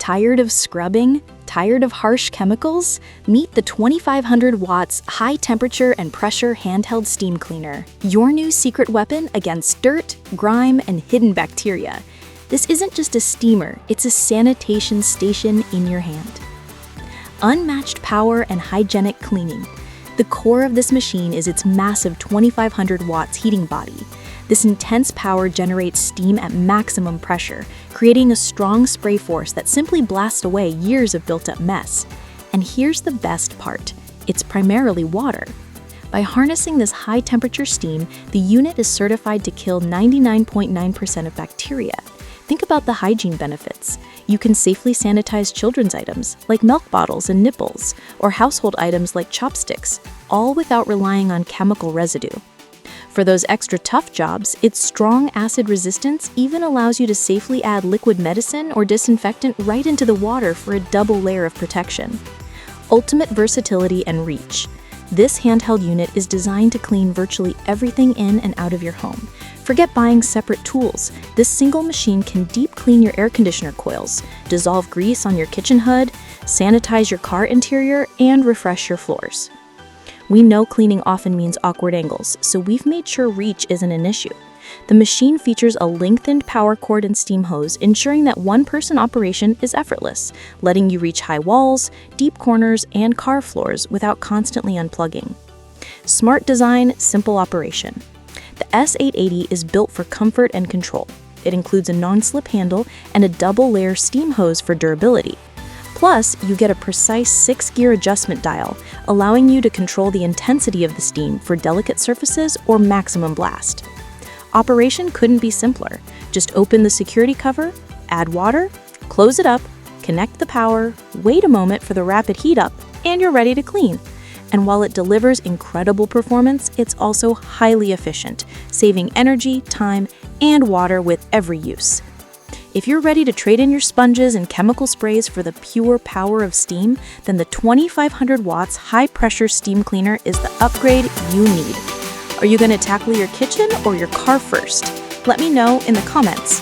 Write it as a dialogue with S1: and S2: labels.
S1: Tired of scrubbing? Tired of harsh chemicals? Meet the 2500 watts high temperature and pressure handheld steam cleaner, your new secret weapon against dirt, grime, and hidden bacteria. This isn't just a steamer, it's a sanitation station in your hand. Unmatched power and hygienic cleaning. The core of this machine is its massive 2500 watts heating body. This intense power generates steam at maximum pressure, creating a strong spray force that simply blasts away years of built-up mess. And here's the best part, it's primarily water. By harnessing this high-temperature steam, the unit is certified to kill 99.9% of bacteria. Think about the hygiene benefits. You can safely sanitize children's items, like milk bottles and nipples, or household items like chopsticks, all without relying on chemical residue. For those extra tough jobs, its strong acid resistance even allows you to safely add liquid medicine or disinfectant right into the water for a double layer of protection. Ultimate versatility and reach. This handheld unit is designed to clean virtually everything in and out of your home. Forget buying separate tools. This single machine can deep clean your air conditioner coils, dissolve grease on your kitchen hood, sanitize your car interior, and refresh your floors. We know cleaning often means awkward angles, so we've made sure reach isn't an issue. The machine features a lengthened power cord and steam hose, ensuring that one-person operation is effortless, letting you reach high walls, deep corners, and car floors without constantly unplugging. Smart design, simple operation. The S880 is built for comfort and control. It includes a non-slip handle and a double-layer steam hose for durability. Plus, you get a precise 6-gear adjustment dial, allowing you to control the intensity of the steam for delicate surfaces or maximum blast. Operation couldn't be simpler. Just open the security cover, add water, close it up, connect the power, wait a moment for the rapid heat up, and you're ready to clean. And while it delivers incredible performance, it's also highly efficient, saving energy, time, and water with every use. If you're ready to trade in your sponges and chemical sprays for the pure power of steam, then the 2500 watts high-pressure steam cleaner is the upgrade you need. Are you going to tackle your kitchen or your car first? Let me know in the comments.